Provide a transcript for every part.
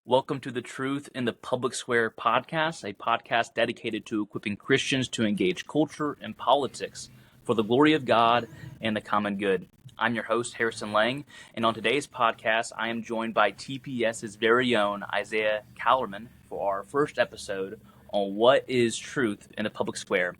Welcome to the Truth in the Public Square podcast, a podcast dedicated to equipping Christians to engage culture and politics for the glory of God and the common good. I'm your host, Harrison Lang, and on today's podcast, I am joined by TPS's very own Isaiah Callerman for our first episode on what is truth in the public square.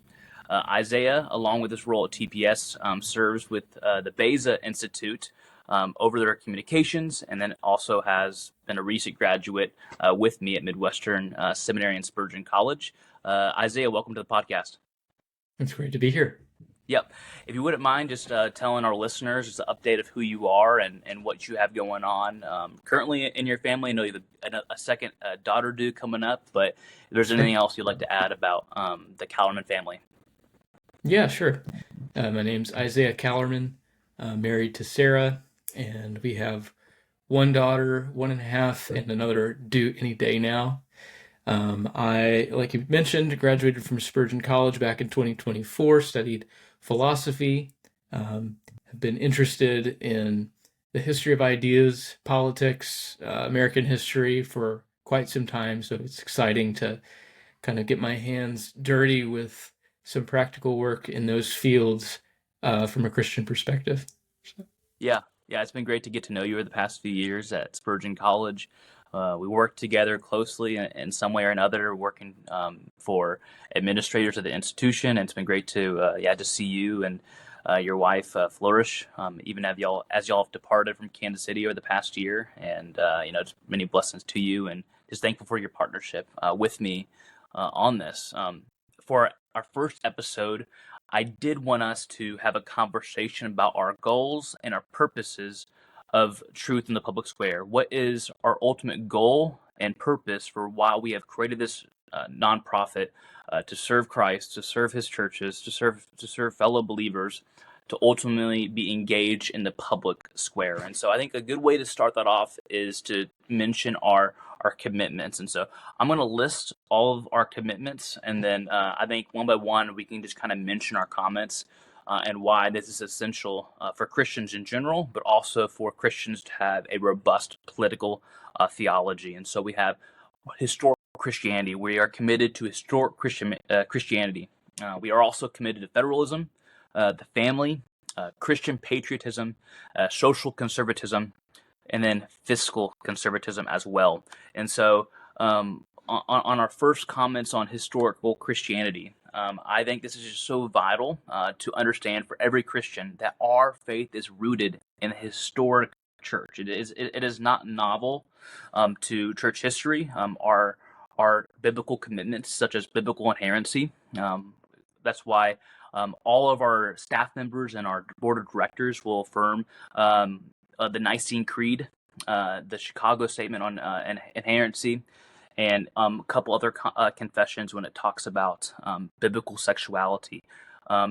Isaiah, along with his role at TPS, serves with the Beza Institute over their communications, and then also has been a recent graduate with me at Midwestern Seminary and Spurgeon College. Isaiah, welcome to the podcast. It's great to be here. Yep. If you wouldn't mind just telling our listeners just an update of who you are and what you have going on currently in your family. I know you have a second daughter due coming up, but if there's anything else you'd like to add about the Callerman family. Yeah, sure. My name's Isaiah Callerman, married to Sarah, and we have one daughter, 1.5, and another due any day now. I, like you mentioned, graduated from Spurgeon College back in 2024, studied philosophy, have been interested in the history of ideas, politics, American history for quite some time, so it's exciting to kind of get my hands dirty with some practical work in those fields from a Christian perspective. Yeah, it's been great to get to know you over the past few years at Spurgeon College. We worked together closely in some way or another, working for administrators of the institution, and it's been great to to see you and your wife flourish, even as y'all have departed from Kansas City over the past year. And just many blessings to you, and just thankful for your partnership with me on this. For our first episode, I did want us to have a conversation about our goals and our purposes of truth in the public square. What is our ultimate goal and purpose for why we have created this nonprofit to serve Christ, to serve His churches, to serve fellow believers, to ultimately be engaged in the public square. And so I think a good way to start that off is to mention our commitments. And so I'm going to list all of our commitments, and then I think one by one we can just kind of mention our comments and why this is essential for Christians in general, but also for Christians to have a robust political theology. And so we have historic Christianity. We are committed to historic Christianity. We are also committed to federalism, the family, Christian patriotism, social conservatism, and then fiscal conservatism as well. And so on our first comments on historical Christianity, I think this is just so vital to understand for every Christian that our faith is rooted in the historic church. It is not novel to church history. Our biblical commitments, such as biblical inerrancy, that's why all of our staff members and our board of directors will affirm the Nicene Creed, the Chicago Statement on Inerrancy, and a couple other confessions when it talks about biblical sexuality.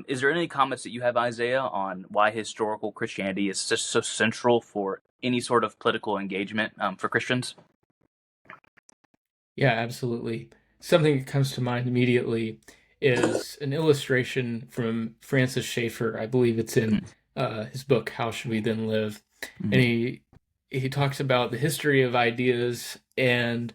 Is there any comments that you have, Isaiah, on why historical Christianity is just so central for any sort of political engagement for Christians? Yeah, absolutely. Something that comes to mind immediately is an illustration from Francis Schaeffer. I believe it's in his book, How Should We Then Live? Mm-hmm. And he talks about the history of ideas and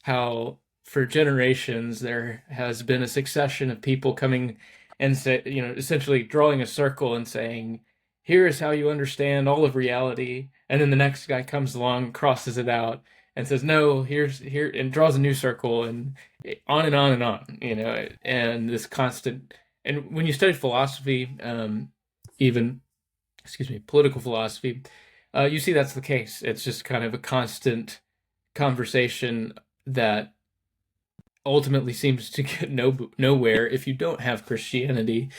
how for generations there has been a succession of people coming and say, essentially drawing a circle and saying, here is how you understand all of reality. And then the next guy comes along, crosses it out, and says, no, here, and draws a new circle, and on and on and on, and this constant. And when you study philosophy, even, political philosophy, you see that's the case. It's just kind of a constant conversation that ultimately seems to get nowhere if you don't have Christianity.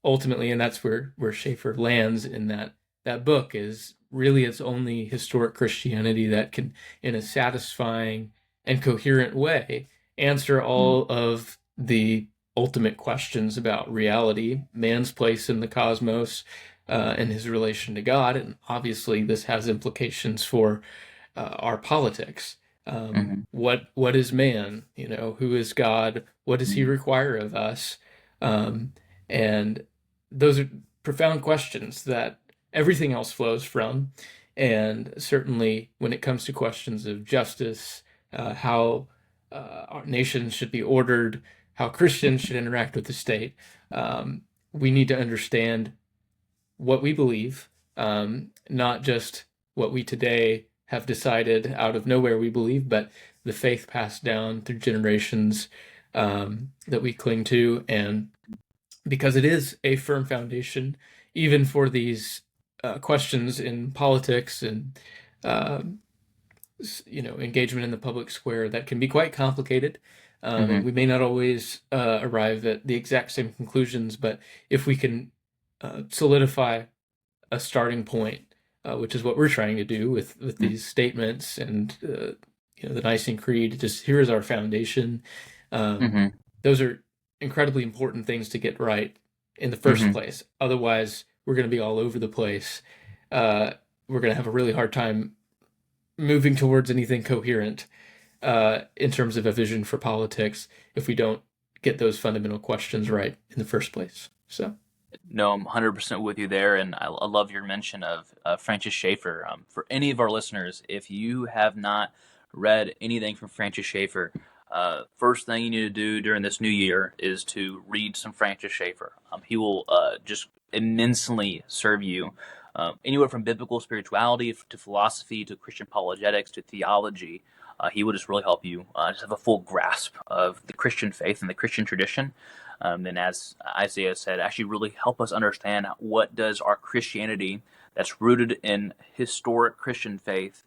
Ultimately, and that's where Schaeffer lands in that book, is really it's only historic Christianity that can, in a satisfying and coherent way, answer all of the ultimate questions about reality, man's place in the cosmos, and his relation to God. And obviously this has implications for our politics. What is man? Who is God? What does he require of us? And those are profound questions that everything else flows from. And certainly when it comes to questions of justice, how our nations should be ordered, how Christians should interact with the state, we need to understand what we believe, not just what we today have decided out of nowhere we believe, but the faith passed down through generations that we cling to. And because it is a firm foundation, even for these questions in politics and uh, engagement in the public square that can be quite complicated. And Hmm. we may not always arrive at the exact same conclusions, but if we can solidify a starting point, which is what we're trying to do with these statements and the Nicene Creed. Just here is our foundation. Um, Hmm. those are incredibly important things to get right in the first Hmm. place. Otherwise, we're going to be all over the place. We're going to have a really hard time moving towards anything coherent in terms of a vision for politics if we don't get those fundamental questions right in the first place. So. No, I'm 100% with you there, and I love your mention of Francis Schaeffer. For any of our listeners, if you have not read anything from Francis Schaeffer, first thing you need to do during this new year is to read some Francis Schaeffer. He will just immensely serve you, anywhere from biblical spirituality to philosophy to Christian apologetics to theology. He will just really help you just have a full grasp of the Christian faith and the Christian tradition. And as Isaiah said, actually really help us understand what does our Christianity that's rooted in historic Christian faith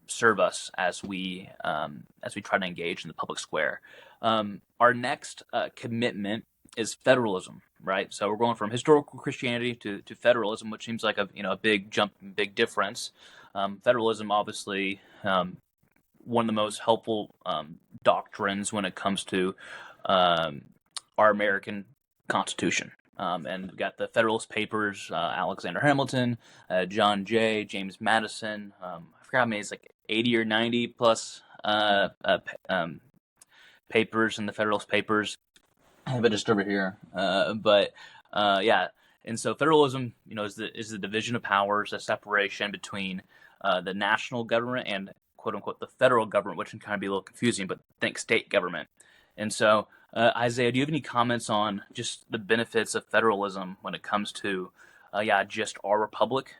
serve us as we try to engage in the public square. Our next commitment is federalism, right? So we're going from historical Christianity to federalism, which seems like a big jump, big difference. Federalism, obviously, one of the most helpful doctrines when it comes to um, our American Constitution. And we've got the Federalist Papers, Alexander Hamilton, John Jay, James Madison. I forgot how many, it's like 80 or 90 plus papers in the Federalist Papers. I have it just over here. But yeah, and so federalism, is the division of powers, a separation between the national government and quote unquote the federal government, which can kind of be a little confusing, but think state government. And so, Isaiah, do you have any comments on just the benefits of federalism when it comes to, yeah, just our republic?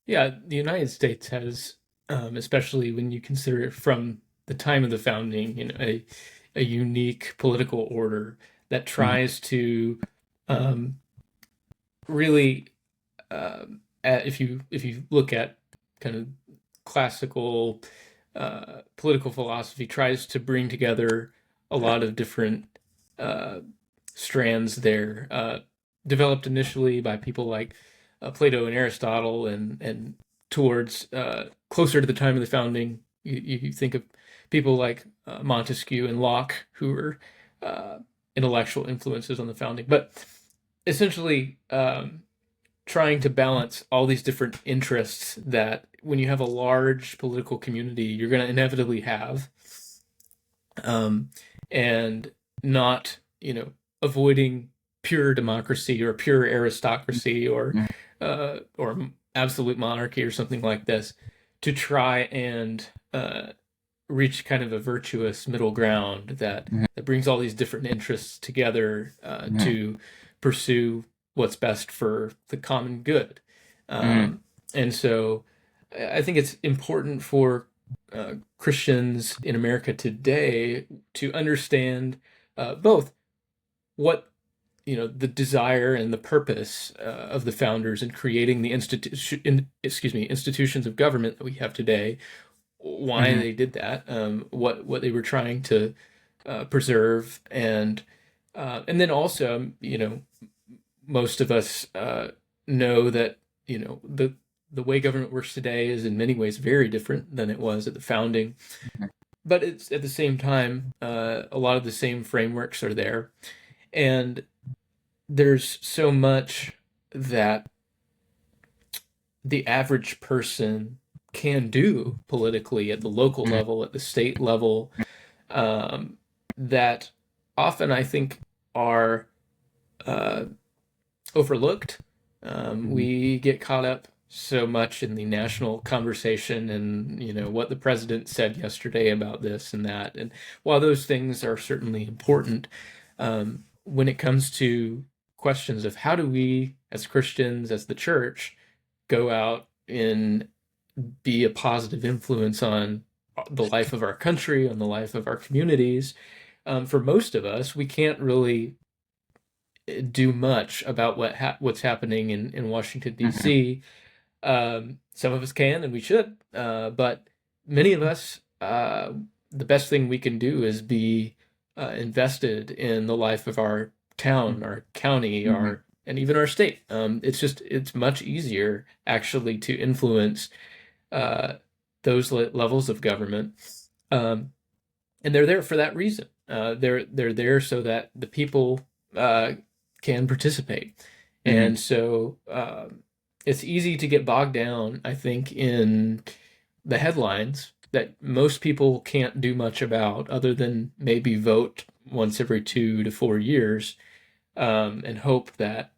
Yeah, the United States has, especially when you consider it from the time of the founding, a unique political order that Mm-hmm. tries to um, really, if you look at kind of classical political philosophy, tries to bring together a lot of different uh, strands there, developed initially by people like Plato and Aristotle, and towards closer to the time of the founding, you think of people like Montesquieu and Locke, who were uh, intellectual influences on the founding. But essentially, trying to balance all these different interests that when you have a large political community, you're going to inevitably have, um, and not, avoiding pure democracy or pure aristocracy or absolute monarchy or something like this, to try and reach kind of a virtuous middle ground that brings all these different interests together Mm-hmm. to pursue what's best for the common good. Mm-hmm. And so I think it's important for Christians in America today to understand both what the desire and the purpose of the founders in creating the institutions of government that we have today, why Mm-hmm. they did that, what they were trying to preserve, and then also, most of us know that the way government works today is in many ways very different than it was at the founding. But it's at the same time, a lot of the same frameworks are there, and there's so much that the average person can do politically at the local level, at the state level, um, that often I think are uh, overlooked. Mm-hmm. We get caught up so much in the national conversation, and what the president said yesterday about this and that. And while those things are certainly important, when it comes to questions of how do we as Christians, as the church, go out and be a positive influence on the life of our country, on the life of our communities, for most of us, we can't really do much about what's happening in Washington Hmm. D.C. Some of us can, and we should, but many of us, the best thing we can do is be invested in the life of our town, our county, Hmm. our and even our state. It's much easier actually to influence uh, those levels of government, um, and they're there for that reason. They're there so that the people uh, can participate, Hmm. and so it's easy to get bogged down, I think, in the headlines that most people can't do much about, other than maybe vote once every 2 to 4 years, and hope that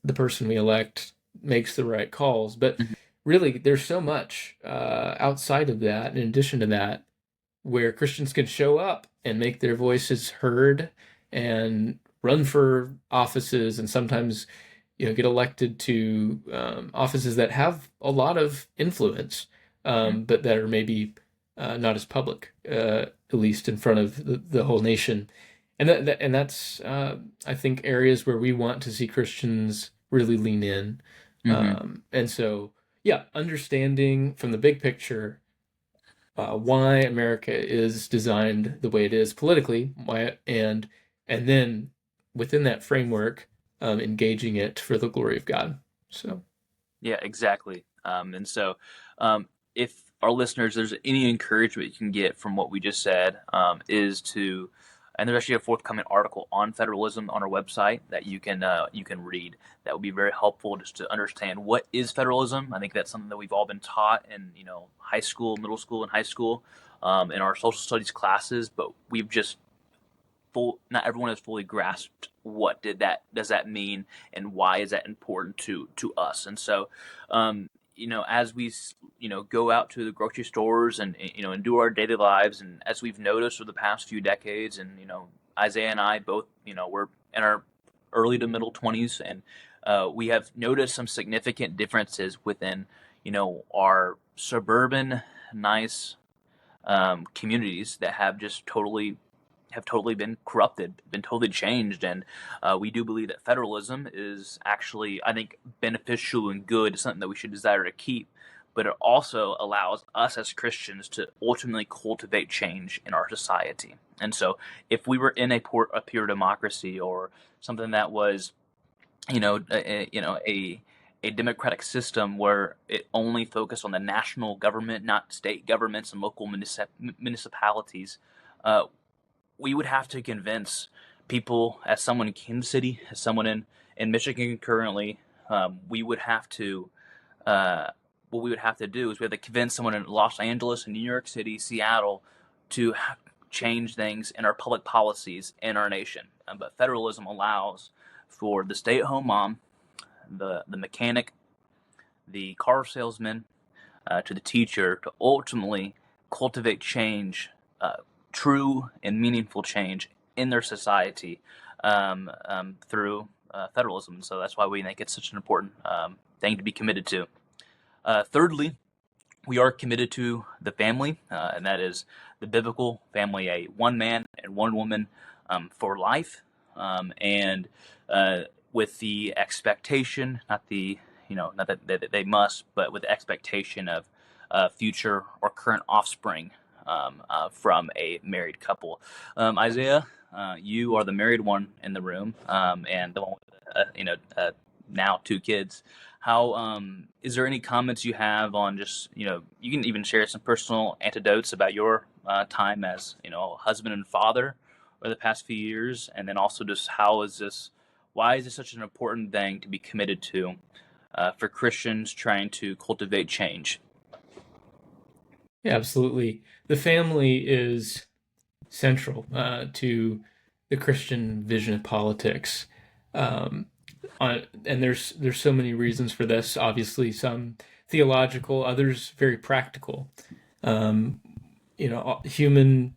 the person we elect makes the right calls. But Hmm. really, there's so much outside of that, in addition to that, where Christians can show up and make their voices heard and run for offices, and sometimes get elected to offices that have a lot of influence, but that are maybe not as public, at least in front of the whole nation. And that's I think areas where we want to see Christians really lean in. Hmm. And so, yeah, understanding from the big picture why America is designed the way it is politically, and then within that framework, engaging it for the glory of God. So, Yeah, exactly. And so, if our listeners, there's any encouragement you can get from what we just said, is to, and there's actually a forthcoming article on federalism on our website that you can read. That would be very helpful just to understand what is federalism. I think that's something that we've all been taught in high school, middle school, and high school, in our social studies classes, but we've just not everyone has fully grasped what did that does that mean and why is that important to us. And so as we go out to the grocery stores and do our daily lives, and as we've noticed over the past few decades, and Isaiah and I both, we're in our early to middle 20s, and we have noticed some significant differences within our suburban nice communities that have totally been corrupted, been totally changed. And we do believe that federalism is actually, I think, beneficial and good, something that we should desire to keep. But it also allows us as Christians to ultimately cultivate change in our society. And so, if we were in a pure democracy, or something that was, a democratic system where it only focused on the national government, not state governments and local municipalities, uh, we would have to convince people, as someone in Kansas City, as someone in Michigan currently, we would have to, what we would have to do is we have to convince someone in Los Angeles and New York City, Seattle, to change things in our public policies in our nation. But federalism allows for the stay-at-home mom, the mechanic, the car salesman, to the teacher, to ultimately cultivate change, true and meaningful change in their society, through federalism. So that's why we think it's such an important thing to be committed to. Thirdly, we are committed to the family, and that is the biblical family, a one man and one woman for life, and with the expectation, not that they must, but with the expectation of future or current offspring from a married couple. Isaiah, you are the married one in the room, and the one with now two kids. How is there any comments you have on, just you can even share some personal anecdotes about your time as husband and father over the past few years, and then also just why is this such an important thing to be committed to for Christians trying to cultivate change? yeah, absolutely. The family is central to the Christian vision of politics. And there's so many reasons for this. Obviously, some theological, others very practical. Um, human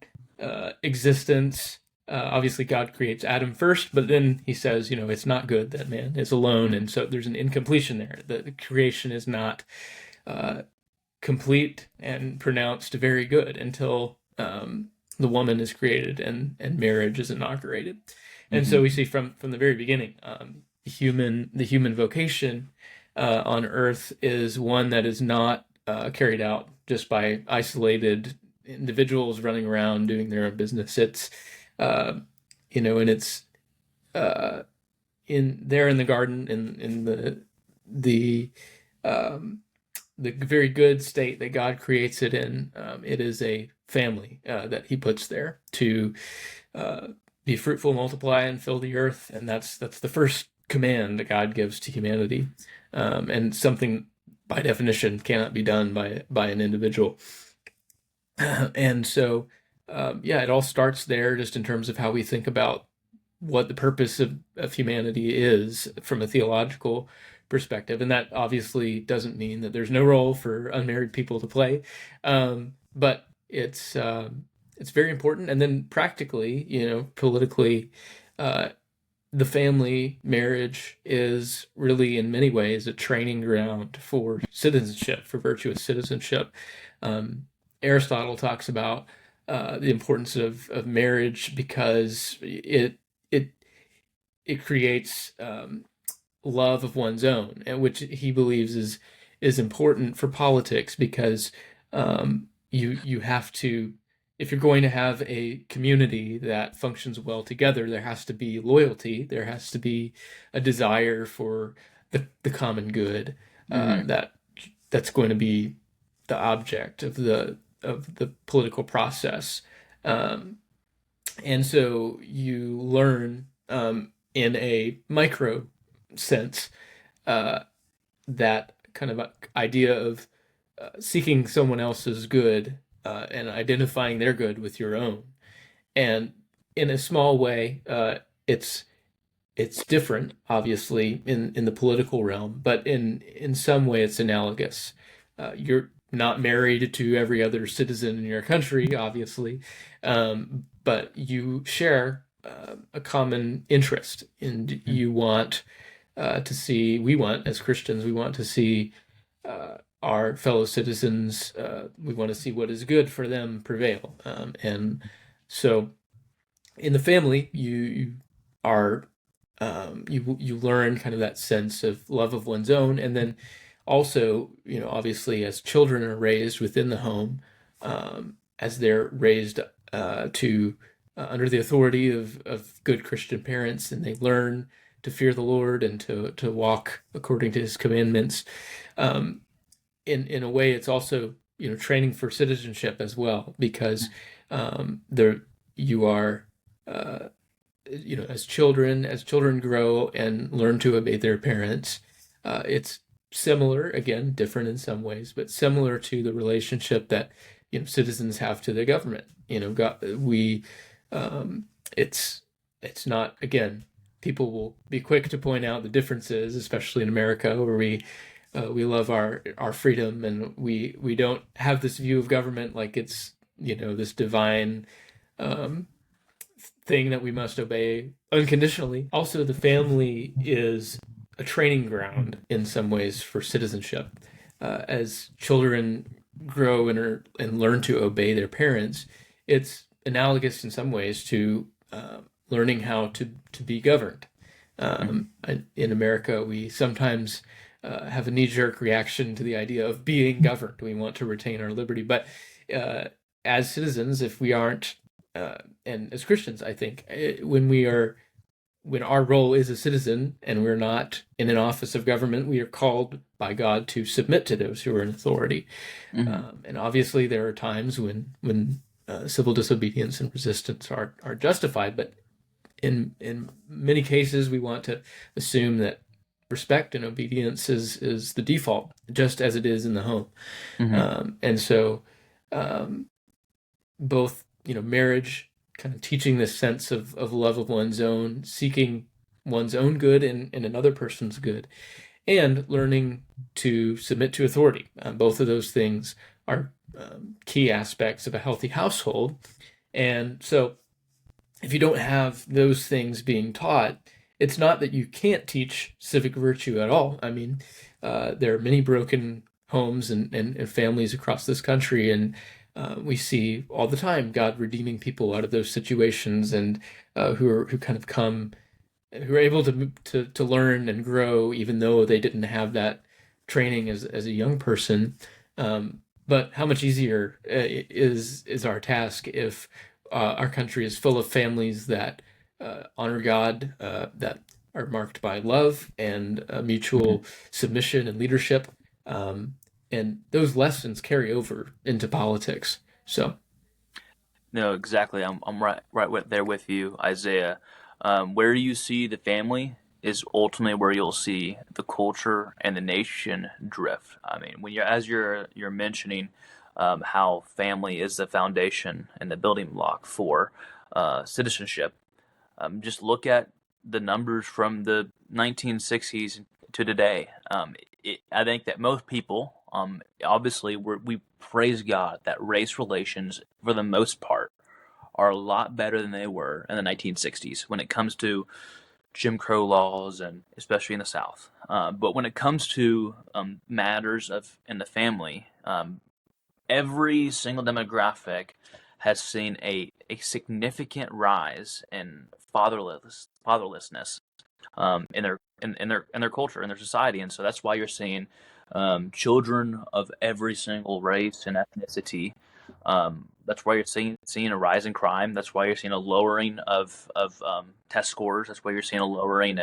existence. Obviously, God creates Adam first, but then He says, it's not good that man is alone, and so there's an incompletion there. The creation is not uh, complete and pronounced very good until the woman is created and marriage is inaugurated. And Mm-hmm. so we see from the very beginning, the human vocation on earth is one that is not carried out just by isolated individuals running around doing their own business. It's and it's uh, in there in the garden in the um, the very good state that God creates it in. It is a family that He puts there to uh, be fruitful, multiply, and fill the earth, and that's the first command that God gives to humanity, and something by definition cannot be done by an individual. And so, yeah, it all starts there, just in terms of how we think about what the purpose of humanity is from a theological perspective. And that obviously doesn't mean that there's no role for unmarried people to play, but it's very important. And then practically, politically, uh, the family marriage is really, in many ways, a training ground for citizenship, for virtuous citizenship. Um, Aristotle talks about the importance of marriage because it it creates love of one's own, and which he believes is important for politics because you have to, if you're going to have a community that functions well together, there has to be loyalty, there has to be a desire for the common good, Mm-hmm. that that's going to be the object of the political process. Um, and so you learn in a micro sense uh, that kind of idea of seeking someone else's good and identifying their good with your own. And in a small way, it's different, obviously, in the political realm, but in some way, it's analogous. You're not married to every other citizen in your country, obviously, but you share a common interest, and you want to see. We want, as Christians, we want to see our fellow citizens. We want to see what is good for them prevail, and so in the family, you are you learn kind of that sense of love of one's own, and then also, obviously, as children are raised within the home, as they're raised to under the authority of good Christian parents, and they learn to fear the Lord and to walk according to His commandments. Um, in a way, it's also training for citizenship as well, because there you are. Uh, as children grow and learn to obey their parents, it's similar, again, different in some ways, but similar to the relationship that citizens have to their government. Um, it's not, again, people will be quick to point out the differences, especially in America, where we love our freedom, and we don't have this view of government like it's this divine um, thing that we must obey unconditionally. Also, the family is a training ground in some ways for citizenship. As children grow and learn to obey their parents, it's analogous in some ways to learning how to be governed. In America, we sometimes have a knee-jerk reaction to the idea of being governed. We want to retain our liberty, but uh, as citizens, if we aren't, and as Christians, I think when our role is a citizen and we're not in an office of government, we are called by God to submit to those who are in authority. Mm-hmm. And obviously, there are times when civil disobedience and resistance are justified, but in many cases, we want to assume that respect and obedience is the default, just as it is in the home. Mm-hmm. And so, um, both marriage, kind of teaching this sense of love of one's own, seeking one's own good and another person's good, and learning to submit to authority. Both of those things are key aspects of a healthy household. And so, if you don't have those things being taught, it's not that you can't teach civic virtue at all. I mean, there are many broken homes and families across this country, and we see all the time God redeeming people out of those situations, and who kind of come, who are able to learn and grow, even though they didn't have that training as a young person. But how much easier is our task if our country is full of families that honor God, that are marked by love and mutual submission and leadership, and those lessons carry over into politics. So, No, exactly. I'm there with you, Isaiah. Where you see the family is ultimately where you'll see the culture and the nation drift. I mean, when you're mentioning how family is the foundation and the building block for citizenship. Just look at the numbers from the 1960s to today. I think that most people, obviously, we praise God that race relations, for the most part, are a lot better than they were in the 1960s when it comes to Jim Crow laws, and especially in the South. But when it comes to matters of in the family, every single demographic has seen a significant rise in fatherlessness in their culture, in their society. And so that's why you're seeing children of every single race and ethnicity. That's why you're seeing a rise in crime. That's why you're seeing a lowering of test scores. That's why you're seeing a lowering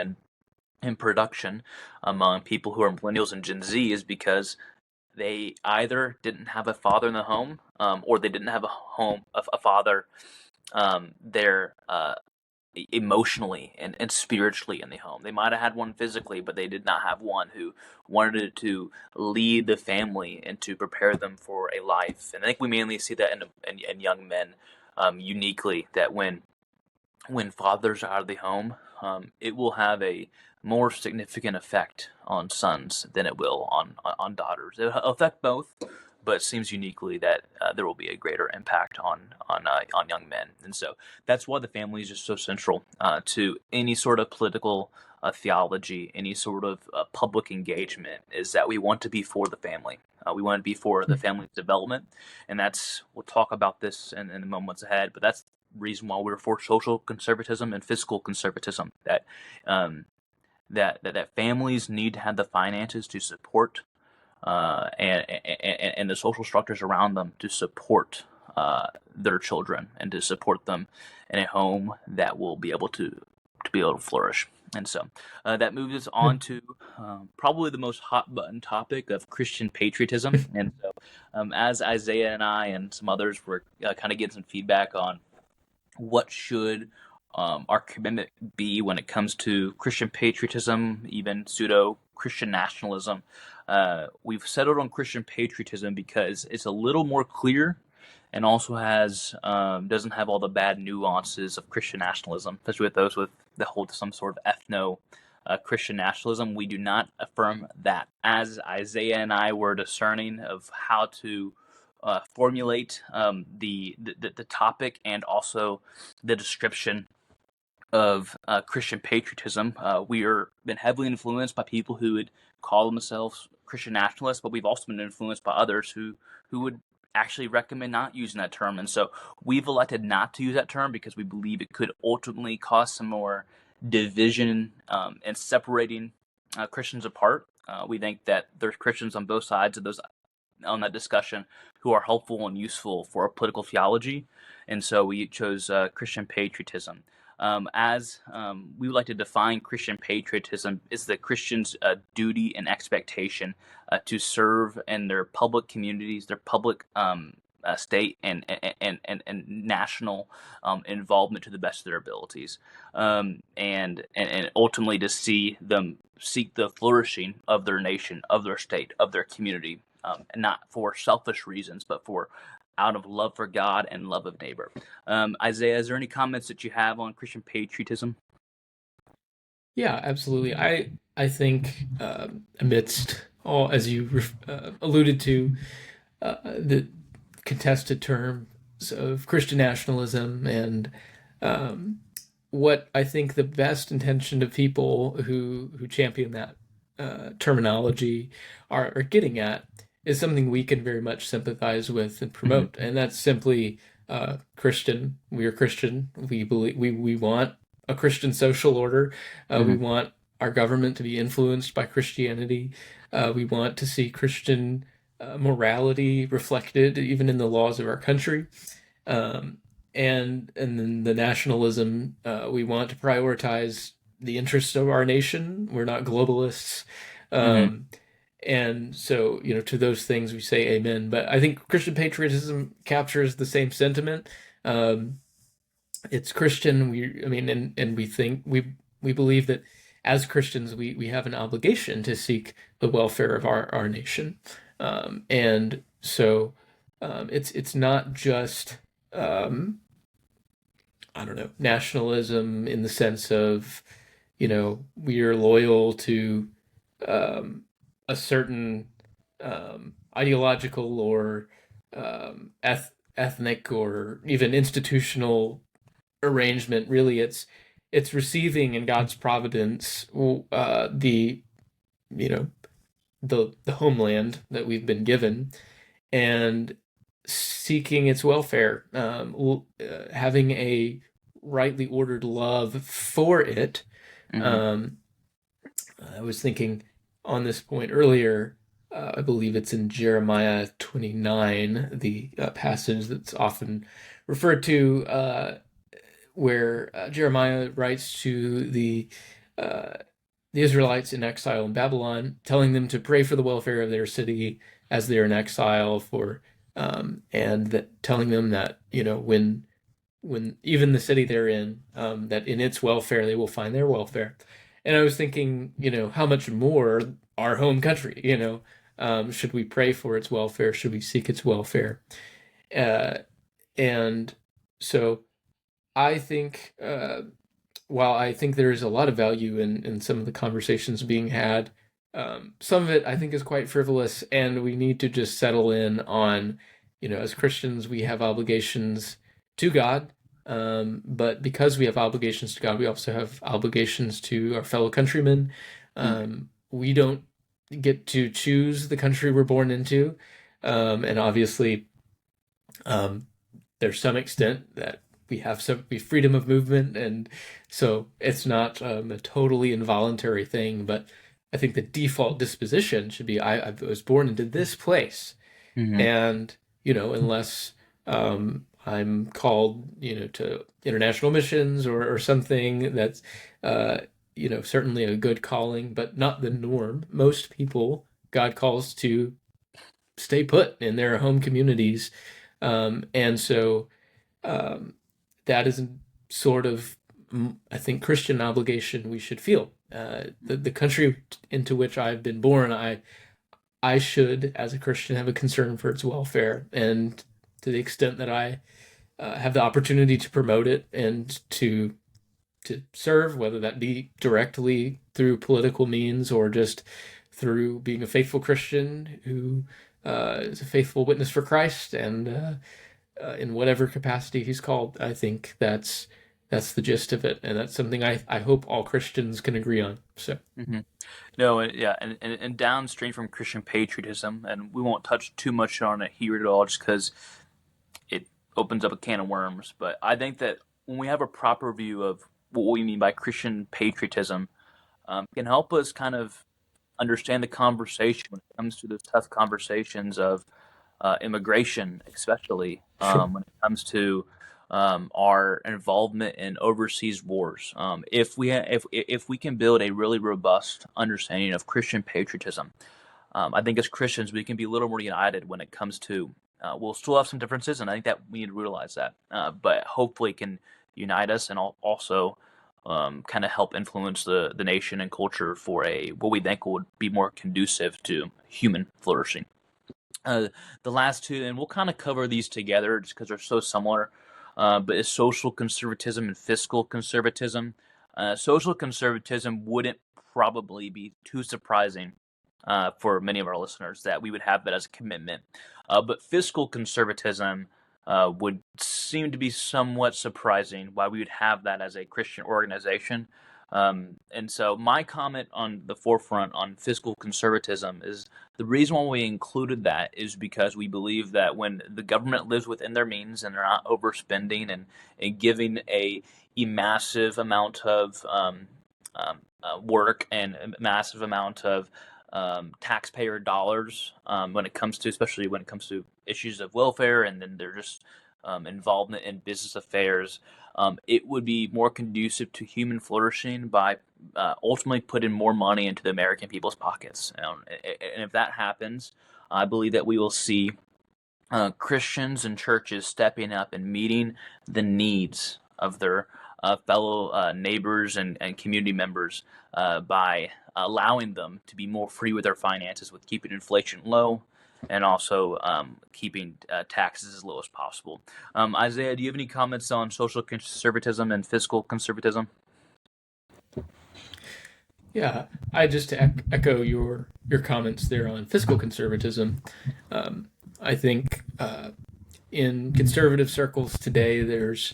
in production among people who are millennials and Gen Z, is because they either didn't have a father in the home, or they didn't have a father there emotionally and spiritually in the home. They might have had one physically, but they did not have one who wanted to lead the family and to prepare them for a life. And I think we mainly see that in young men, uniquely, that when fathers are out of the home, it will have a more significant effect on sons than it will on daughters. It'll affect both, but it seems uniquely that there will be a greater impact on young men. And so that's why the family is just so central to any sort of political theology, any sort of public engagement, is that we want to be for the family. We want to be for the family's development, and we'll talk about this in the moments ahead, but that's the reason why we're for social conservatism and fiscal conservatism, um, that families need to have the finances to support and the social structures around them to support their children, and to support them in a home that will be able to flourish. And so that moves us on to probably the most hot button topic of Christian patriotism. And so, as Isaiah and I and some others were kind of getting some feedback on what should our commitment be when it comes to Christian patriotism, even pseudo Christian nationalism. We've settled on Christian patriotism because it's a little more clear, and also has doesn't have all the bad nuances of Christian nationalism, especially with those with that hold some sort of ethno Christian nationalism. We do not affirm that. As Isaiah and I were discerning of how to formulate the topic, and also the description of Christian patriotism, we are been heavily influenced by people who would call themselves Christian nationalists, but we've also been influenced by others who would actually recommend not using that term. And so we've elected not to use that term because we believe it could ultimately cause some more division and separating Christians apart. We think that there's Christians on both sides of those on that discussion who are helpful and useful for our political theology, and so we chose Christian patriotism. As we would like to define Christian patriotism, is the Christian's duty and expectation to serve in their public communities, their public state and national involvement to the best of their abilities, and ultimately to see them seek the flourishing of their nation, of their state, of their community, and not for selfish reasons, but for out of love for God and love of neighbor. Isaiah, is there any comments that you have on Christian patriotism? Yeah, absolutely. I think amidst all, as you alluded to, the contested terms of Christian nationalism and um, what I think the best intention of people who champion that terminology are getting at is something we can very much sympathize with and Hmm. promote, and that's simply Christian. We are Christian. We believe we want a Christian social order. We Hmm. want our government to be influenced by Christianity. We want to see Christian morality reflected even in the laws of our country. Um, and then the nationalism, we want to prioritize the interests of our nation. We're not globalists. Hmm. Um, and so, to those things we say amen. But I think Christian patriotism captures the same sentiment. Um, it's Christian. And we think we believe that as Christians, we have an obligation to seek the welfare of our nation. And so, it's not just um, I don't know, nationalism in the sense of, we are loyal to um, a certain ideological or ethnic or even institutional arrangement. Really, it's receiving in God's providence the you know the homeland that we've been given and seeking its welfare, having a rightly ordered love for it. Hmm. Um, I was thinking on this point earlier. I believe it's in Jeremiah 29, the passage that's often referred to, where Jeremiah writes to uh, the Israelites in exile in Babylon, telling them to pray for the welfare of their city as they're in exile and that telling them that when even the city they're in, that in its welfare they will find their welfare. And I was thinking, how much more our home country, should we pray for its welfare? Should we seek its welfare? Uh, and so I think while I think there is a lot of value in some of the conversations being had, some of it I think is quite frivolous, and we need to just settle in on, as Christians, we have obligations to God. But because we have obligations to God, we also have obligations to our fellow countrymen. We don't get to choose the country we're born into. And obviously, um, there's some extent that we freedom of movement, and so it's not a totally involuntary thing. But I think the default disposition should be I was born into this place, Hmm. and unless I'm called to international missions or something that's uh, certainly a good calling, but not the norm. Most people God calls to stay put in their home communities, and so um, that is sort of, I think, Christian obligation we should feel. The country into which I've been born, I should, as a Christian, have a concern for its welfare, and to the extent that I have the opportunity to promote it and to serve, whether that be directly through political means or just through being a faithful Christian who is a faithful witness for Christ and in whatever capacity he's called. I think that's the gist of it, and that's something I hope all Christians can agree on. So Hmm. No, yeah, and downstream from Christian patriotism, and we won't touch too much on it here at all, just because it opens up a can of worms. But I think that when we have a proper view of what we mean by Christian patriotism, can help us kind of understand the conversation when it comes to those tough conversations of immigration, especially sure. when it comes to our involvement in overseas wars. If we can build a really robust understanding of Christian patriotism, I think as Christians we can be a little more united when it comes to. We'll still have some differences, and I think that we need to realize that. But hopefully, it can unite us and also kind of help influence the nation and culture for a what we think would be more conducive to human flourishing. Uh, the last two, and we'll kind of cover these together just because they're so similar, but is social conservatism and fiscal conservatism. Social conservatism wouldn't probably be too surprising for many of our listeners that we would have that as a commitment. But fiscal conservatism would seem to be somewhat surprising why we would have that as a Christian organization. And so my comment on the forefront on fiscal conservatism is the reason why we included that is because we believe that when the government lives within their means and they're not overspending and giving a massive amount of work and a massive amount of taxpayer dollars when it comes to, especially when it comes to issues of welfare, and then they're just involvement in business affairs. It would be more conducive to human flourishing by ultimately putting more money into the American people's pockets. And if that happens, I believe that we will see Christians and churches stepping up and meeting the needs of their fellow neighbors and community members by allowing them to be more free with their finances, with keeping inflation low and also keeping taxes as low as possible. Isaiah, do you have any comments on social conservatism and fiscal conservatism? Yeah, I just echo your comments there on fiscal conservatism. I think in conservative circles today, there's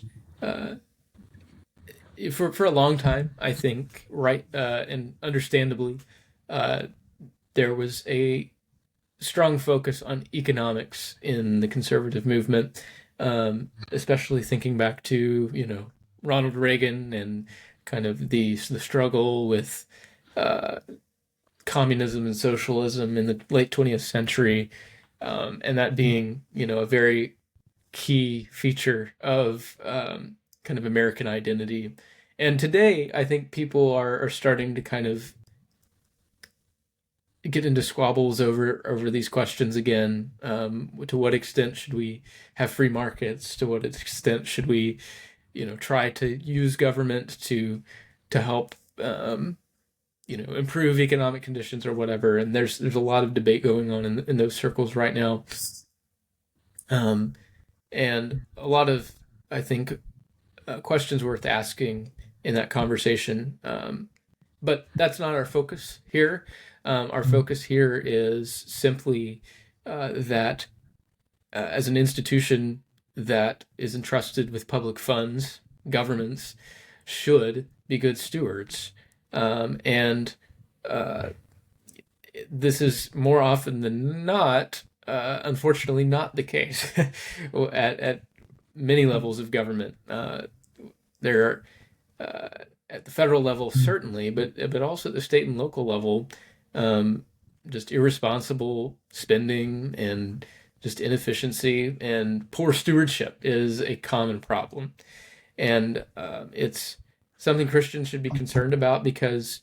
for a long time, I think, right and understandably, there was a strong focus on economics in the conservative movement, especially thinking back to Ronald Reagan and kind of the struggle with communism and socialism in the late 20th century, and that being a very key feature of kind of American identity. And today, I think people are starting to kind of get into squabbles over these questions again. To what extent should we have free markets? To what extent should we, try to use government to help, improve economic conditions or whatever? And there's a lot of debate going on in those circles right now, and a lot of, I think, questions worth asking in that conversation. But that's not our focus here. Our focus here is simply that as an institution that is entrusted with public funds, governments should be good stewards. And this is more often than not, unfortunately, not the case at many levels of government. There are, at the federal level, certainly, but also at the state and local level, just irresponsible spending and just inefficiency and poor stewardship is a common problem. And it's something Christians should be concerned about because,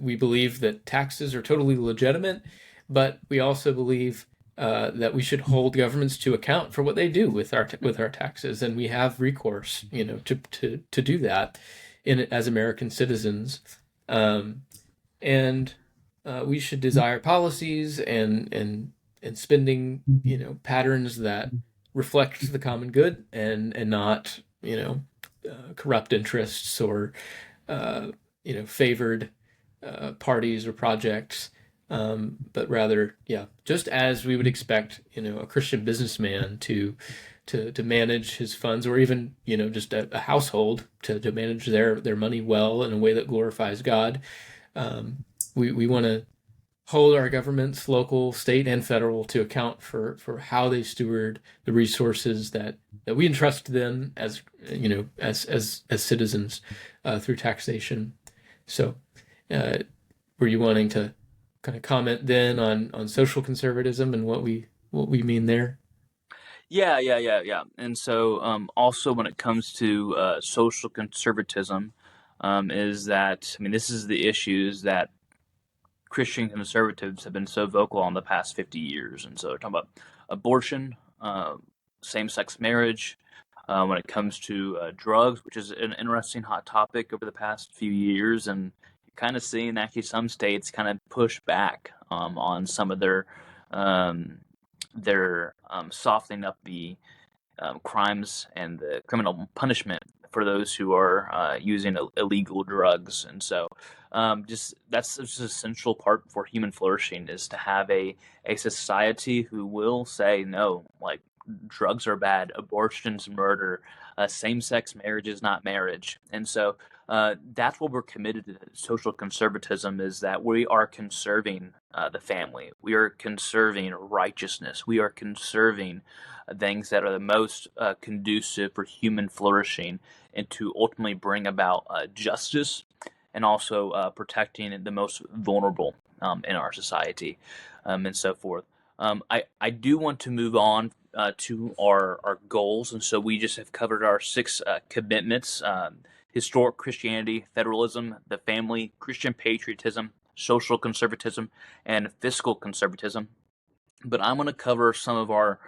we believe that taxes are totally legitimate, but we also believe that we should hold governments to account for what they do with our taxes, and we have recourse, to do that as American citizens, and we should desire policies and spending, patterns that reflect the common good and not, corrupt interests or favored parties or projects. But rather, just as we would expect, a Christian businessman to manage his funds, or even, just a household to manage their money well in a way that glorifies God. We want to hold our governments, local, state, and federal, to account for how they steward the resources that we entrust to them as citizens through taxation. So, were you wanting to kind of comment then on social conservatism and what we mean there? Yeah. And so also when it comes to social conservatism, is that, this is the issues that Christian conservatives have been so vocal on the past 50 years. And so they're talking about abortion, same-sex marriage, when it comes to drugs, which is an interesting hot topic over the past few years. And kind of seeing actually some states kind of push back on some of their softening up the crimes and the criminal punishment for those who are using illegal drugs. And so just that's just an essential part for human flourishing, is to have a society who will say no, like drugs are bad, abortion's murder, same-sex marriage is not marriage. And so that's what we're committed to. Social conservatism is that we are conserving the family. We are conserving righteousness. We are conserving things that are the most conducive for human flourishing, and to ultimately bring about justice, and also protecting the most vulnerable in our society, and so forth. I do want to move on to our goals, and so we just have covered our six commitments: historic Christianity, federalism, the family, Christian patriotism, social conservatism, and fiscal conservatism. But I'm going to cover some of our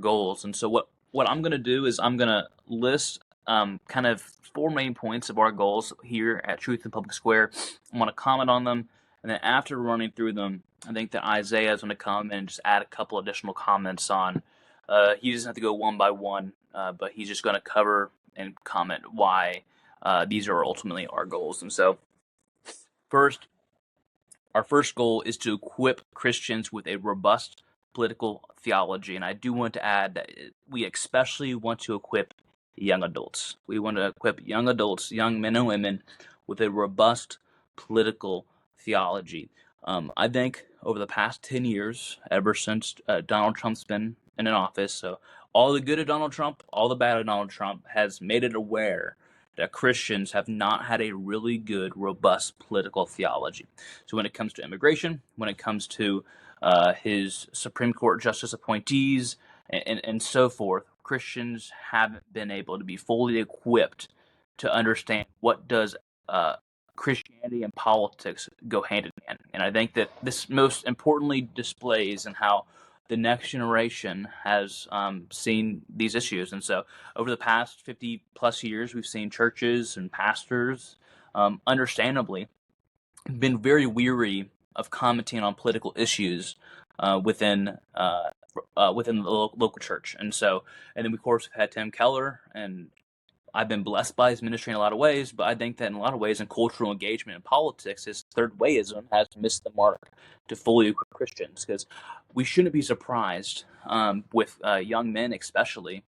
goals, and so what I'm going to do is I'm going to list kind of four main points of our goals here at Truth in Public Square. I'm going to comment on them, and then after running through them, I think that Isaiah is going to come and just add a couple additional comments on. He doesn't have to go one by one, but he's just going to cover and comment why these are ultimately our goals. And so, our first goal is to equip Christians with a robust political theology. And I do want to add that we especially want to equip young adults. We want to equip young adults, young men and women, with a robust political theology. I think over the past 10 years, ever since Donald Trump's been in an office, so all the good of Donald Trump, all the bad of Donald Trump, has made it aware that Christians have not had a really good, robust political theology. So when it comes to immigration, when it comes to his Supreme Court justice appointees, and so forth, Christians haven't been able to be fully equipped to understand what does Christianity and politics go hand in hand. And I think that this most importantly displays in how the next generation has seen these issues. And so over the past 50 plus years, we've seen churches and pastors, understandably, been very weary of commenting on political issues within the local church. And so, and then we of course have had Tim Keller, and I've been blessed by his ministry in a lot of ways, but I think that in a lot of ways in cultural engagement and politics, his third wayism has missed the mark to fully equip Christians, because we shouldn't be surprised with young men especially,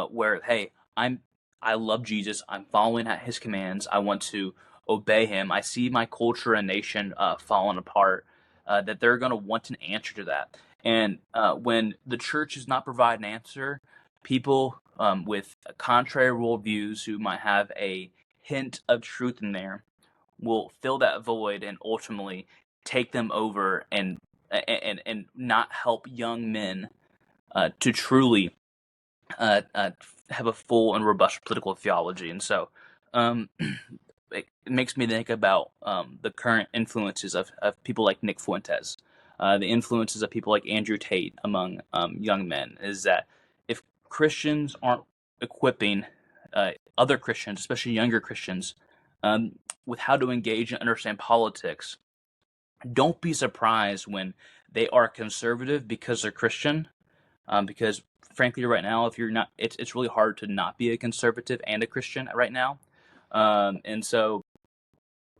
where, hey, I love Jesus, I'm following his commands, I want to obey him, I see my culture and nation falling apart, that they're going to want an answer to that. And when the church does not provide an answer, people with contrary worldviews who might have a hint of truth in there will fill that void and ultimately take them over, and not help young men to truly have a full and robust political theology. And so it makes me think about the current influences of people like Nick Fuentes, the influences of people like Andrew Tate among young men, is that if Christians aren't equipping other Christians, especially younger Christians, with how to engage and understand politics, don't be surprised when they are conservative because they're Christian. Because frankly, right now, if you're not, it's really hard to not be a conservative and a Christian right now. And so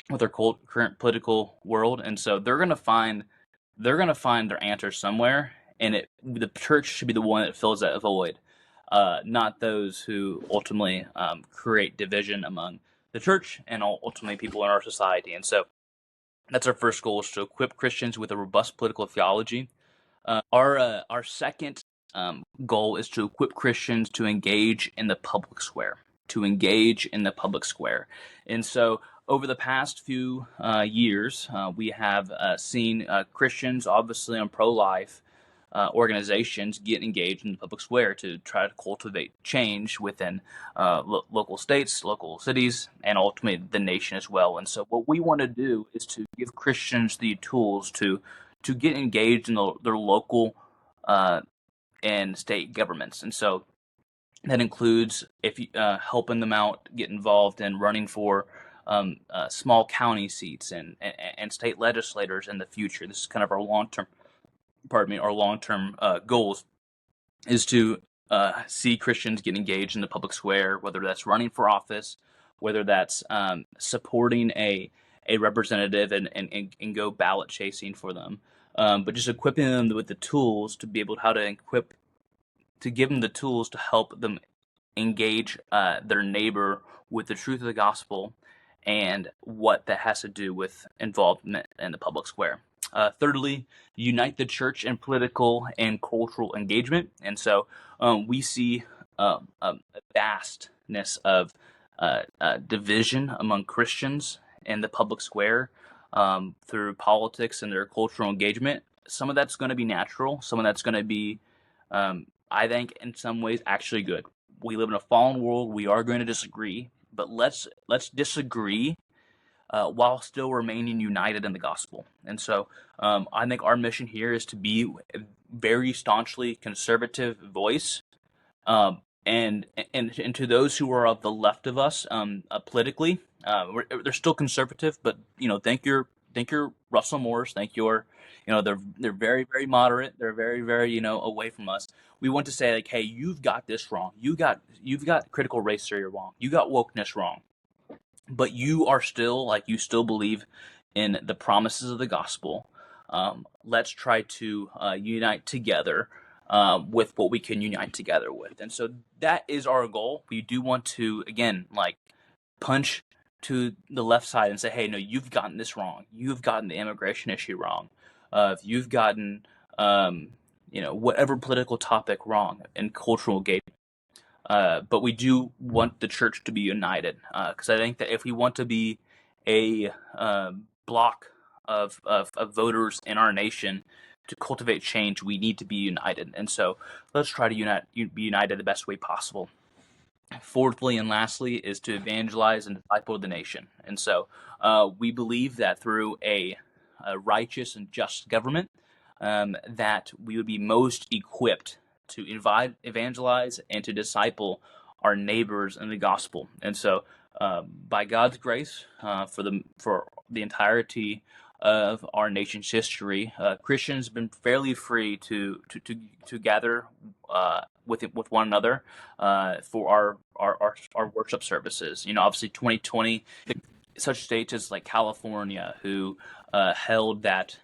with our current political world, and so they're gonna find their answer somewhere, and the church should be the one that fills that void, not those who ultimately create division among the church and ultimately people in our society. And so that's our first goal, is to equip Christians with a robust political theology. Our second goal is to equip Christians to engage in the public square. To engage in the public square. And so over the past few years, we have seen Christians, obviously on pro-life organizations, get engaged in the public square to try to cultivate change within local states, local cities, and ultimately the nation as well. And so what we want to do is to give Christians the tools to get engaged in their local and state governments. And so that includes helping them out, get involved in running for small county seats and state legislators in the future. This is kind of our long-term goals, is to see Christians get engaged in the public square, whether that's running for office, whether that's supporting a representative and go ballot chasing for them, but just equipping them with the tools to be able how to equip to give them the tools to help them engage their neighbor with the truth of the gospel and what that has to do with involvement in the public square. Thirdly, unite the church in political and cultural engagement. And so we see a vastness of division among Christians in the public square through politics and their cultural engagement. Some of that's going to be natural. Some of that's going to be, I think, in some ways, actually good. We live in a fallen world. We are going to disagree, but let's disagree while still remaining united in the gospel. And so I think our mission here is to be a very staunchly conservative voice, and to those who are of the left of us politically, they're still conservative, but think your Russell Moores, think your they're very very moderate, they're very very away from us. We want to say like, hey, you've got this wrong, you've got critical race theory wrong, you got wokeness wrong, but you are still like you still believe in the promises of the gospel. Let's try to unite together with what we can unite together with. And so that is our goal. We do want to, again, like punch to the left side and say, hey, no, you've gotten this wrong. You've gotten the immigration issue wrong. You've gotten, whatever political topic wrong and cultural engagement. But we do want the church to be united, because I think that if we want to be a block of voters in our nation to cultivate change, we need to be united. And so let's try to be united the best way possible. Fourthly and lastly is to evangelize and disciple the nation. And so we believe that through a righteous and just government, that we would be most equipped to evangelize and to disciple our neighbors in the gospel. And so by God's grace, for the entirety of our nation's history, Christians have been fairly free to gather with one another for our worship services. Obviously 2020, such states as like California, who held that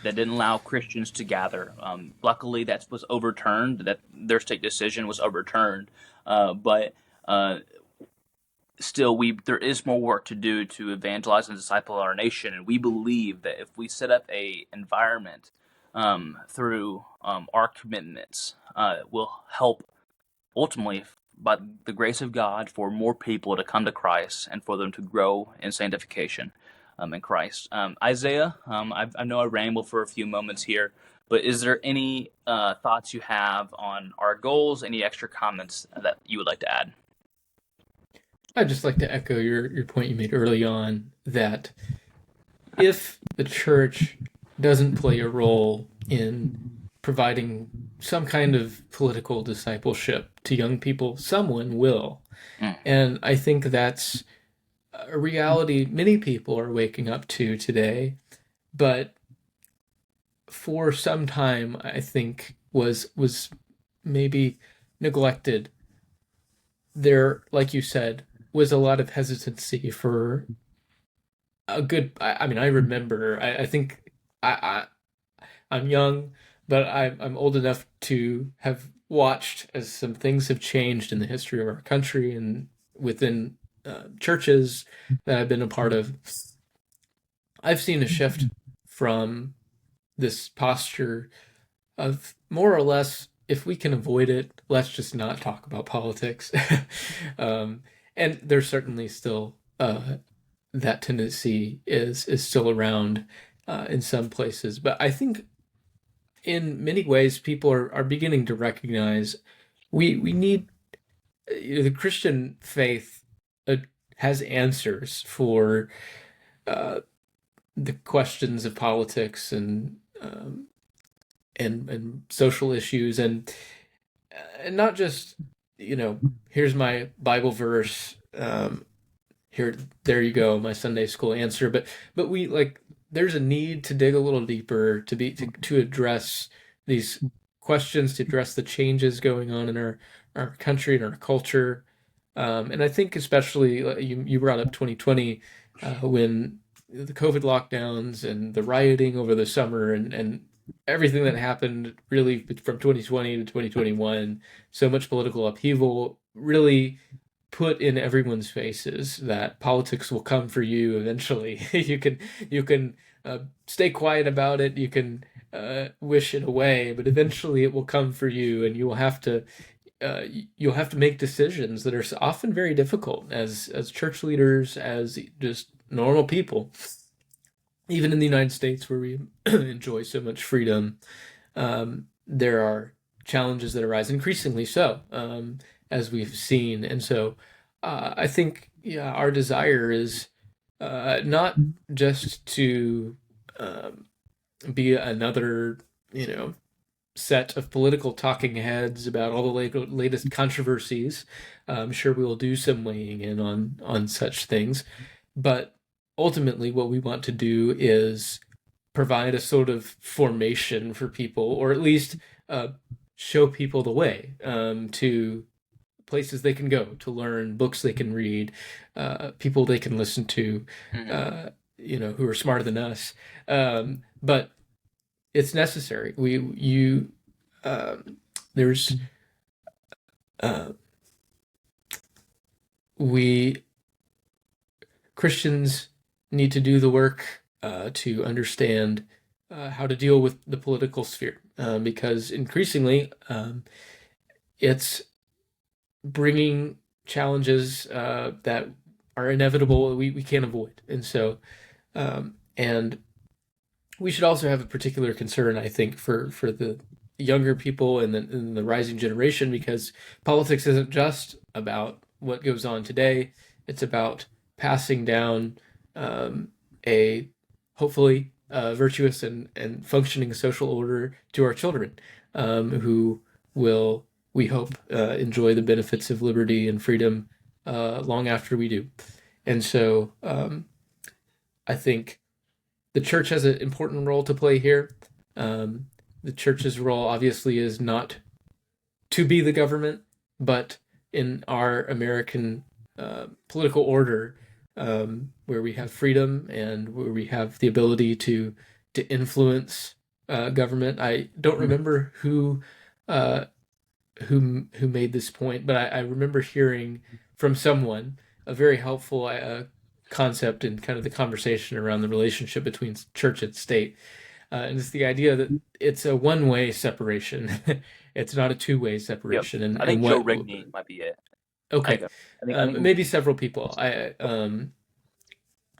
didn't allow Christians to gather. Luckily, that was overturned. That their state decision was overturned, but still, there is more work to do to evangelize and disciple our nation. And we believe that if we set up a environment through our commitments, will help ultimately, by the grace of God, for more people to come to Christ and for them to grow in sanctification in Christ. Isaiah, I know I rambled for a few moments here, but is there any thoughts you have on our goals? Any extra comments that you would like to add? I'd just like to echo your point you made early on that if the church doesn't play a role in providing some kind of political discipleship to young people, someone will. And I think that's a reality many people are waking up to today, but for some time I think was maybe neglected. There, like you said, was a lot of hesitancy for a good. I mean, I remember. I think I'm young, but I'm old enough to have watched as some things have changed in the history of our country and within churches that I've been a part of. I've seen a shift from this posture of more or less, if we can avoid it, let's just not talk about politics. And there's certainly still that tendency is still around in some places. But I think in many ways people are beginning to recognize we need the Christian faith has answers for the questions of politics and social issues, and not just here's my Bible verse, there you go, my Sunday school answer, but we there's a need to dig a little deeper to address these questions, to address the changes going on in our country and our culture. And I think especially you brought up 2020 when the COVID lockdowns and the rioting over the summer and everything that happened really from 2020 to 2021, so much political upheaval really put in everyone's faces that politics will come for you eventually. You can stay quiet about it. You can wish it away, but eventually it will come for you, and uh, you'll have to make decisions that are often very difficult as church leaders, as just normal people. Even in the United States, where we enjoy so much freedom, there are challenges that arise, increasingly so, as we've seen. And so I think, yeah, our desire is not just to be another, set of political talking heads about all the latest controversies. I'm sure we will do some weighing in on such things, but ultimately, what we want to do is provide a sort of formation for people, or at least uh, show people the way to places they can go to learn, books they can read, people they can listen to, Hmm. who are smarter than us. But it's necessary. There's uh, we Christians need to do the work to understand how to deal with the political sphere, because increasingly it's bringing challenges that are inevitable, we can't avoid. And we should also have a particular concern, I think, for the younger people and the rising generation, because politics isn't just about what goes on today. It's about passing down um, a hopefully virtuous and functioning social order to our children, who will, we hope, enjoy the benefits of liberty and freedom long after we do. And so I think the church has an important role to play here. Um, the church's role obviously is not to be the government, but in our American political order, where we have freedom and where we have the ability to influence government. I don't remember uh, who made this point, but I remember hearing from someone a very helpful concept in kind of the conversation around the relationship between church and state. And it's the idea that it's a one-way separation. It's not a two-way Yep. separation. I And think Joe what? Rigney might be it. I think Okay, I think maybe several people. I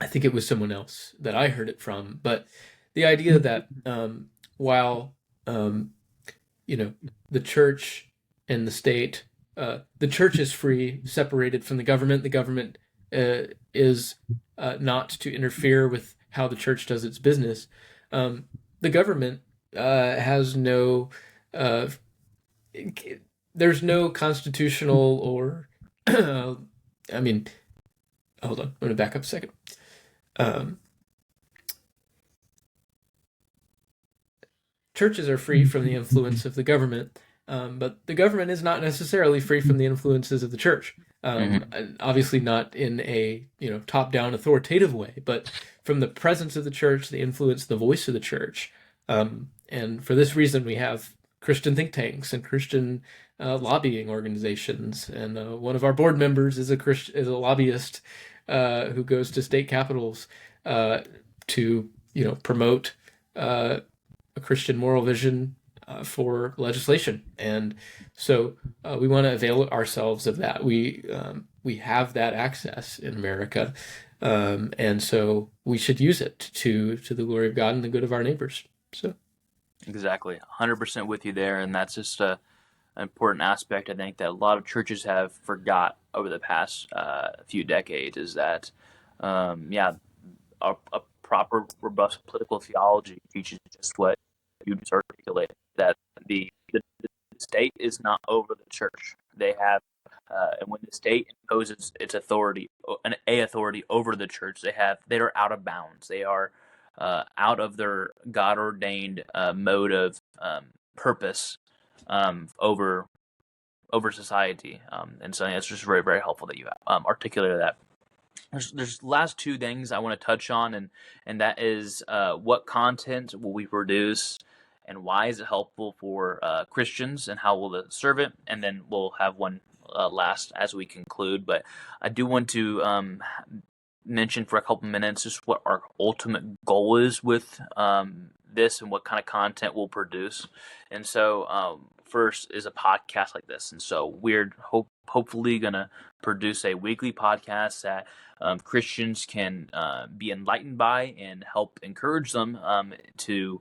think it was someone else that I heard it from. But the idea that while um, you know the church and the state, the church is free, separated from the government. The government is not to interfere with how the church does its business. Um, the government has no uh, there's no constitutional or I mean, hold on, I'm going to back up a second. Um, Churches are free from the influence of the government, but the government is not necessarily free from the influences of the church. Mhm. Obviously, not in a top-down authoritative way, but from the presence of the church, the influence, the voice of the church. And for this reason, we have Christian think tanks and Christian lobbying organizations. And one of our board members is is a lobbyist who goes to state capitals uh, to promote uh, a Christian moral vision for legislation. And so we want to avail ourselves of that. We have that access in America, and so we should use it to the glory of God and the good of our neighbors. So Exactly. 100% with you there, and that's just an important aspect I think that a lot of churches have forgot over the past few decades is that, yeah, a proper, robust political theology teaches just what you just articulated, that the state is not over the church. They have, and when the state imposes its authority, a authority over the church, they are out of bounds. They are out of their God ordained mode of purpose over society. And so it's just very, very helpful that you articulated that. There's last two things I want to touch on, and that is what content will we produce, and why is it helpful for Christians, and how will it serve it, and then we'll have one last as we conclude. But I do want to mention for a couple minutes just what our ultimate goal is with this and what kind of content we'll produce. And so first is a podcast like this. And so we're hopefully going to produce a weekly podcast that Christians can be enlightened by and help encourage them to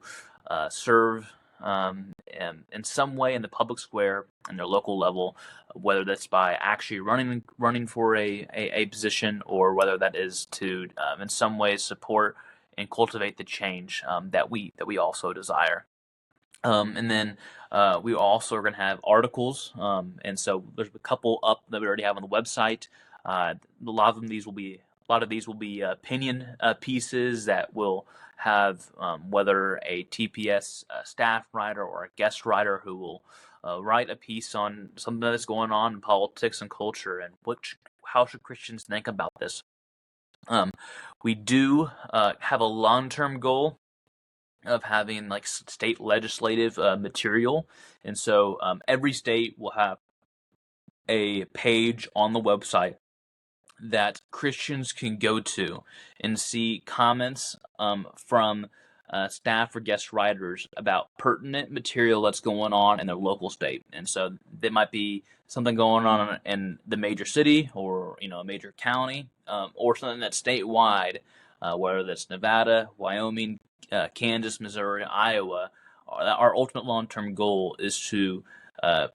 serve in some way in the public square in their local level, whether that's by actually running for a position, or whether that is to in some ways support and cultivate the change that we also desire. And then we also are going to have articles, and so there's a couple up that we already have on the website. A lot of these will be opinion pieces that will have whether a TPS staff writer or a guest writer who will write a piece on something that's going on in politics and culture, and how should Christians think about this. We do have a long-term goal of having like state legislative material, and so every state will have a page on the website that Christians can go to and see comments from staff or guest writers about pertinent material that's going on in their local state. And so there might be something going on in the major city, or a major county, or something that's statewide, whether that's Nevada, Wyoming, Kansas, Missouri, Iowa. Our ultimate long-term goal is to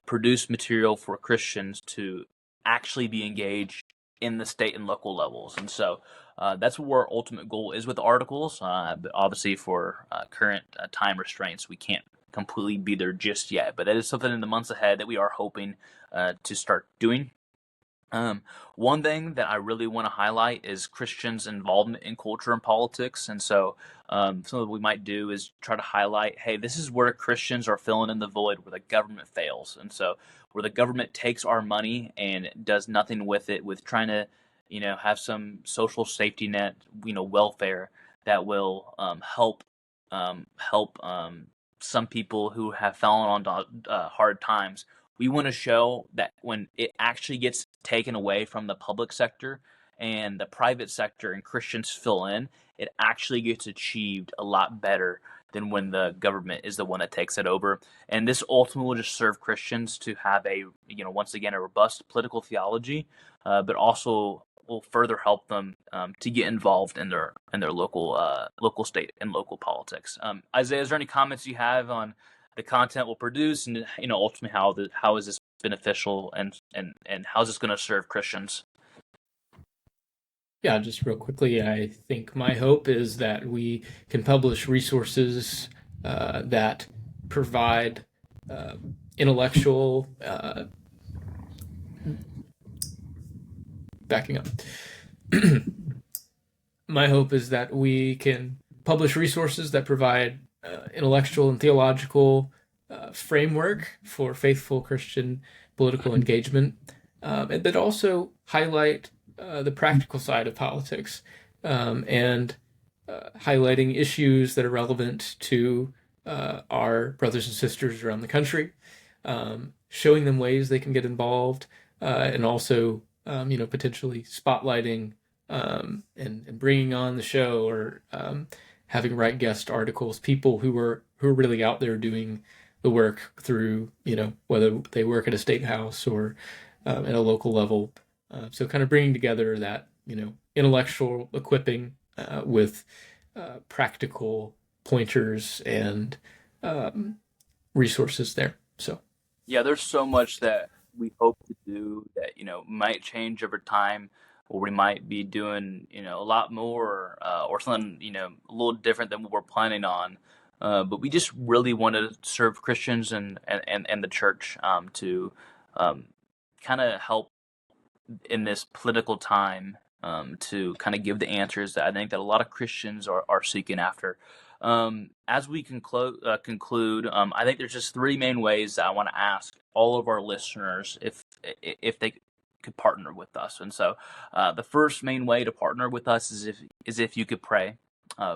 produce material for Christians to actually be engaged in the state and local levels. And so that's what our ultimate goal is with articles. But obviously for current time restraints, we can't completely be there just yet. But that is something in the months ahead that we are hoping to start doing. One thing that I really want to highlight is Christians' involvement in culture and politics. And so something that we might do is try to highlight, hey, this is where Christians are filling in the void where the government fails. And so where the government takes our money and does nothing with it, with trying to, have some social safety net, welfare that will help some people who have fallen on hard times. We want to show that when it actually gets taken away from the public sector and the private sector and Christians fill in, it actually gets achieved a lot better than when the government is the one that takes it over. And this ultimately will just serve Christians to have once again, a robust political theology, but also will further help them to get involved in their local state and local politics. Isaiah, is there any comments you have on the content we'll produce, and ultimately how is this beneficial, and how is this going to serve Christians? Yeah, just real quickly, I think my hope is that we can publish resources that provide intellectual backing up. My hope is that we can publish resources that provide intellectual and theological framework for faithful Christian political engagement, and that also highlight the practical side of politics, and highlighting issues that are relevant to our brothers and sisters around the country, showing them ways they can get involved, and also potentially spotlighting and bringing on the show, or having write guest articles, people who are really out there doing the work through, whether they work at a state house or at a local level. So kind of bringing together that, intellectual equipping with practical pointers and resources there. So Yeah, there's so much that we hope to do that might change over time, or we might be doing a lot more, or something a little different than what we're planning on. But we just really want to serve Christians and the church, to kind of help in this political time, to kind of give the answers that I think that a lot of Christians are seeking after. As we conclude, I think there's just three main ways that I want to ask all of our listeners if they could partner with us. And so, the first main way to partner with us is if you could pray.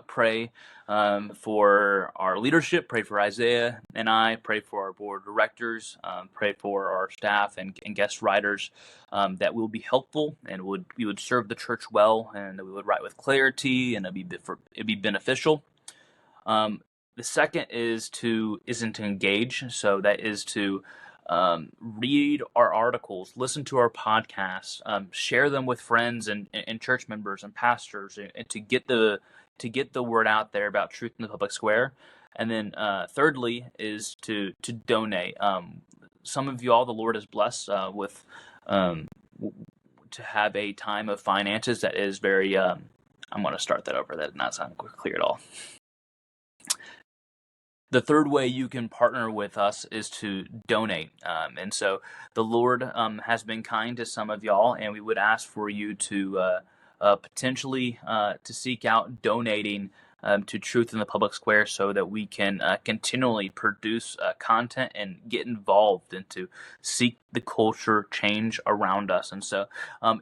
Pray for our leadership, pray for Isaiah and I, pray for our board of directors, pray for our staff and guest writers, that we'll be helpful and we would serve the church well, and that we would write with clarity, and it'd be beneficial. The second isn't to engage, so that is to read our articles, listen to our podcasts, share them with friends and church members and pastors, and to get the word out there about truth in the public square. And then thirdly is to donate. Some of you all, the Lord has blessed with to have a time of finances that is very. I'm going to start that over. That did not sound clear at all. The third way you can partner with us is to donate. And so the Lord has been kind to some of y'all, and we would ask for you to potentially to seek out donating to Truth in the Public Square, so that we can continually produce content and get involved and to seek the culture change around us. And so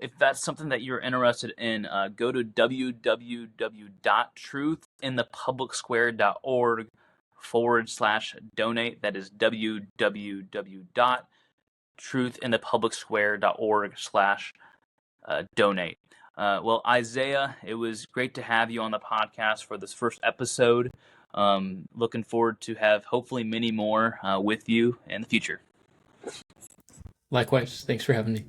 if that's something that you're interested in, go to www.truthinthepublicsquare.org/donate. That is www.truthinthepublicsquare.org/donate. Well, Isaiah, it was great to have you on the podcast for this first episode. Looking forward to have hopefully many more with you in the future. Likewise. Thanks for having me.